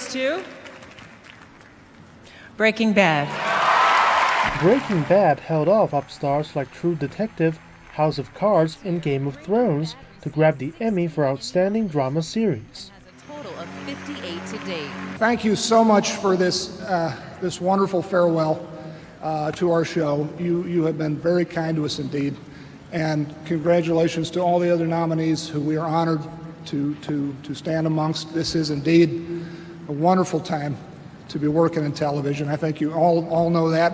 goes to Breaking Bad. Breaking Bad held off upstarts like True Detective, House of Cards, and Game of Thrones to grab the Emmy for Outstanding Drama Series. Has a total of 58 to date. Thank you so much for this wonderful farewell to our show. You have been very kind to us indeed. And congratulations to all the other nominees who we are honored to stand amongst. This is indeed a wonderful time to be working in television. I think you all know that.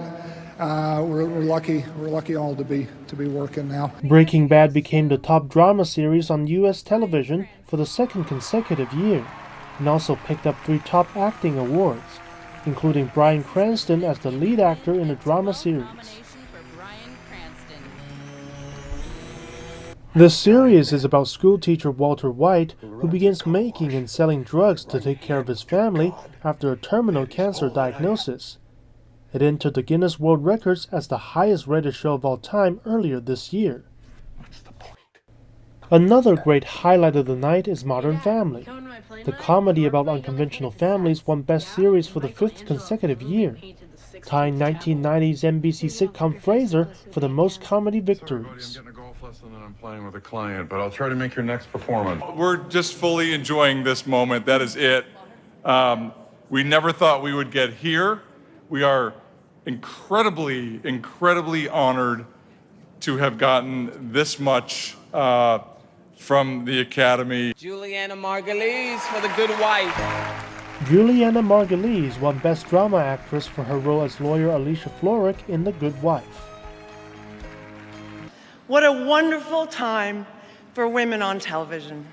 We're lucky all to be working now. Breaking Bad became the top drama series on U.S. television for the second consecutive year, and also picked up 3 top acting awards, including Bryan Cranston as the lead actor in the drama series. The series is about schoolteacher Walter White, who begins making and selling drugs to take care of his family after a terminal cancer diagnosis. It entered the Guinness World Records as the highest-rated show of all time earlier this year. Another great highlight of the night is Modern Family. The comedy about unconventional families won Best Series for the 5th consecutive year, tying 1990's NBC sitcom Frasier for the most comedy victories. I'm playing with a client, but I'll try to make your next performance. We're just fully enjoying this moment. That is it. We never thought we would get here. We are incredibly honored to have gotten this much from the Academy. Juliana Margulies for The Good Wife. Juliana Margulies won Best Drama Actress for her role as lawyer Alicia Florrick in The Good Wife. What a wonderful time for women on television.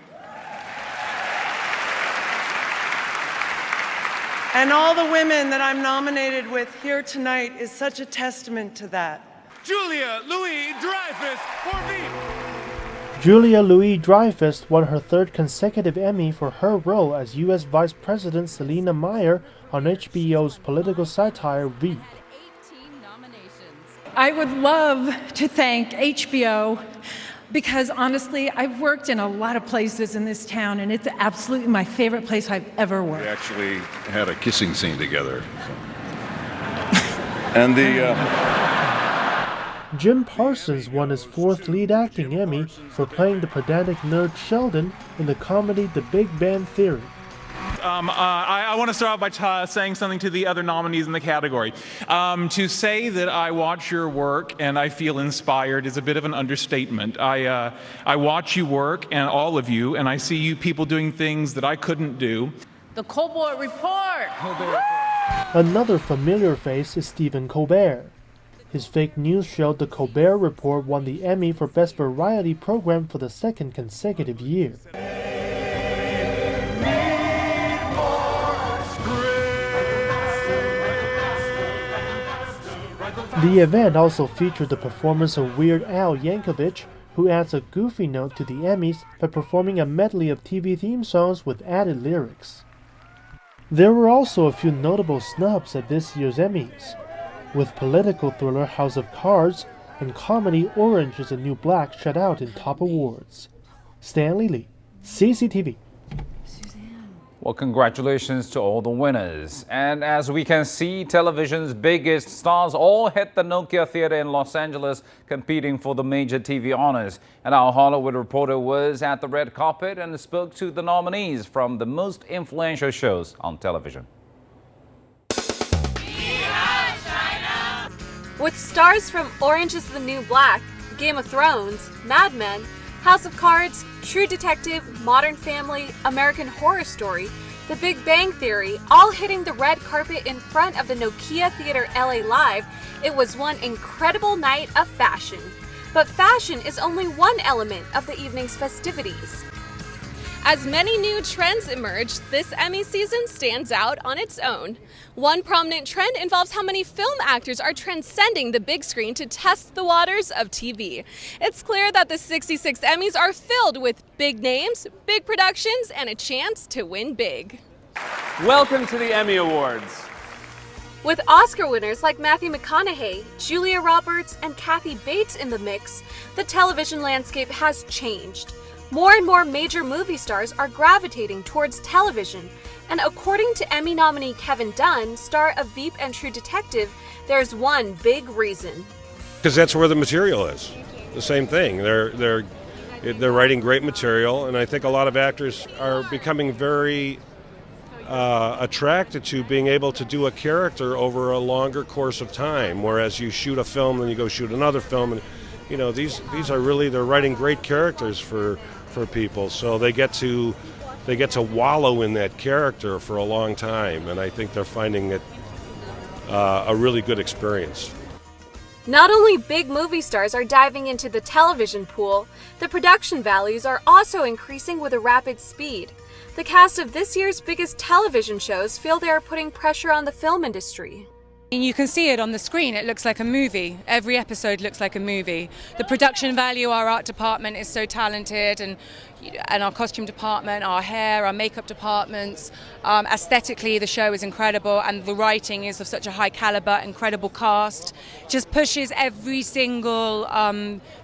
And all the women that I'm nominated with here tonight is such a testament to that. Julia Louis-Dreyfus for Veep. Julia Louis-Dreyfus won her 3rd consecutive Emmy for her role as U.S. Vice President Selina Meyer on HBO's political satire Veep. I would love to thank HBO because honestly, I've worked in a lot of places in this town and it's absolutely my favorite place I've ever worked. We actually had a kissing scene together. And Jim Parsons won his 4th lead acting Emmy for playing the pedantic nerd Sheldon in the comedy The Big Bang Theory. I want to start off by saying something to the other nominees in the category. To say that I watch your work and I feel inspired is a bit of an understatement. I watch you work, and all of you, and I see you people doing things that I couldn't do. The Colbert Report. Another familiar face is Stephen Colbert. His fake news show The Colbert Report won the Emmy for Best Variety Program for the 2nd consecutive year. The event also featured the performance of Weird Al Yankovic, who adds a goofy note to the Emmys by performing a medley of TV theme songs with added lyrics. There were also a few notable snubs at this year's Emmys, with political thriller House of Cards and comedy Orange is the New Black shut out in top awards. Stanley Lee, CCTV. Well, congratulations to all the winners. And as we can see, television's biggest stars all hit the Nokia Theater in Los Angeles competing for the major TV honors. And our Hollywood reporter was at the red carpet and spoke to the nominees from the most influential shows on television. With stars from Orange is the New Black, Game of Thrones, Mad Men, House of Cards, True Detective, Modern Family, American Horror Story, The Big Bang Theory, all hitting the red carpet in front of the Nokia Theater LA Live, it was one incredible night of fashion. But fashion is only one element of the evening's festivities. As many new trends emerge, this Emmy season stands out on its own. One prominent trend involves how many film actors are transcending the big screen to test the waters of TV. It's clear that the 66 Emmys are filled with big names, big productions, and a chance to win big. Welcome to the Emmy Awards. With Oscar winners like Matthew McConaughey, Julia Roberts, and Kathy Bates in the mix, the television landscape has changed. More and more major movie stars are gravitating towards television, And according to Emmy nominee Kevin Dunn, star of Veep and True Detective, there's one big reason. Because that's where the material is. The same thing. They're writing great material, and I think a lot of actors are becoming very attracted to being able to do a character over a longer course of time, whereas you shoot a film and you go shoot another film, and you know these are really, they're writing great characters for people, so they get to wallow in that character for a long time, and I think they're finding it a really good experience. Not only big movie stars are diving into the television pool, the production values are also increasing with a rapid speed. The cast of this year's biggest television shows feel they are putting pressure on the film industry. You can see it on the screen, it looks like a movie. Every episode looks like a movie. The production value, our art department is so talented, and our costume department, our hair, our makeup departments. Aesthetically, the show is incredible, and the writing is of such a high caliber, incredible cast. Just pushes every single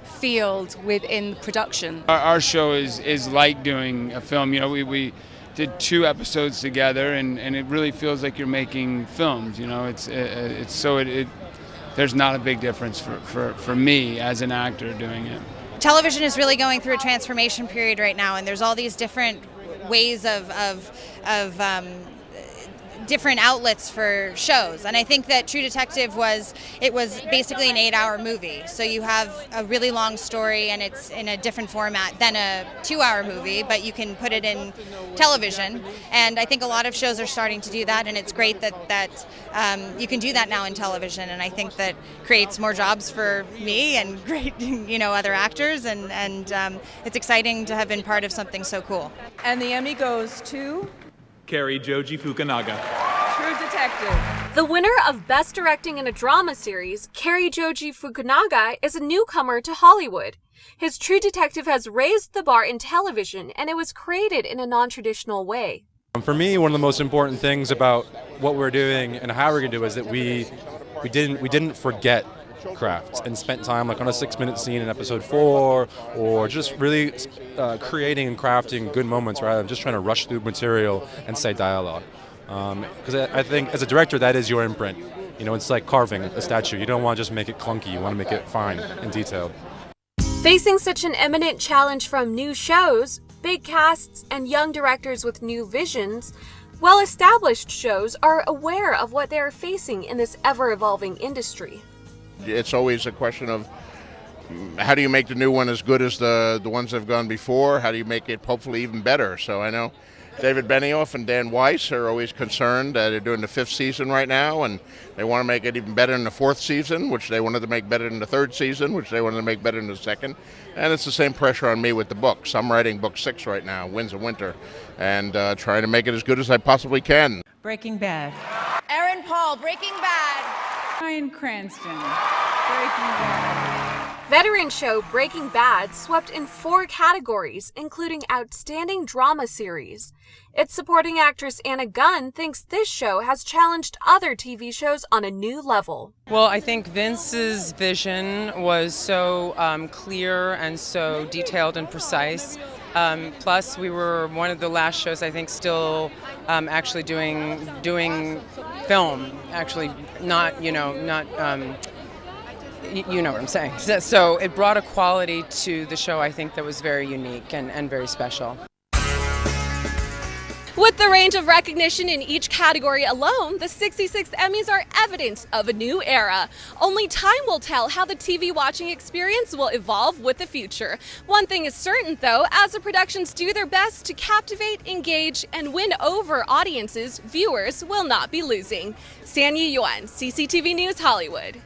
field within production. Our show is like doing a film. You know, we did 2 episodes together, and it really feels like you're making films. You know, there's not a big difference for me as an actor doing it. Television is really going through a transformation period right now, and there's all these different ways of different outlets for shows. And I think that True Detective was basically an 8-hour movie. So you have a really long story, and it's in a different format than a 2-hour movie, but you can put it in television. And I think a lot of shows are starting to do that, and it's great that you can do that now in television. And I think that creates more jobs for me and great, other actors. And it's exciting to have been part of something so cool. And the Emmy goes to Cary Joji Fukunaga. True Detective. The winner of Best Directing in a Drama Series, Cary Joji Fukunaga, is a newcomer to Hollywood. His True Detective has raised the bar in television, and it was created in a non-traditional way. For me, one of the most important things about what we're doing and how we're going to do is that we didn't forget craft and spent time like on a 6-minute scene in episode 4, or just really creating and crafting good moments rather than just trying to rush through material and say dialogue. Because I think as a director, that is your imprint. It's like carving a statue. You don't want to just make it clunky. You want to make it fine and detailed. Facing such an imminent challenge from new shows, big casts, and young directors with new visions, well-established shows are aware of what they are facing in this ever-evolving industry. It's always a question of how do you make the new one as good as the ones that have gone before? How do you make it hopefully even better? So I know David Benioff and Dan Weiss are always concerned. They're doing the 5th season right now, and they want to make it even better in the 4th season, which they wanted to make better in the 3rd season, which they wanted to make better in the 2nd. And it's the same pressure on me with the books. I'm writing book 6 right now, Winds of Winter, and trying to make it as good as I possibly can. Breaking Bad. Aaron Paul, Breaking Bad. Bryan Cranston. Breaking Bad. Veteran show Breaking Bad swept in 4 categories, including Outstanding Drama Series. Its supporting actress Anna Gunn thinks this show has challenged other TV shows on a new level. Well, I think Vince's vision was so clear and so detailed and precise. Plus, we were one of the last shows, I think, still actually doing film. Actually, not you know what I'm saying. So it brought a quality to the show, I think, that was very unique and very special. With the range of recognition in each category alone, the 66 Emmys are evidence of a new era. Only time will tell how the TV watching experience will evolve with the future. One thing is certain, though, as the productions do their best to captivate, engage, and win over audiences, viewers will not be losing. Sanya Yuan, CCTV News, Hollywood.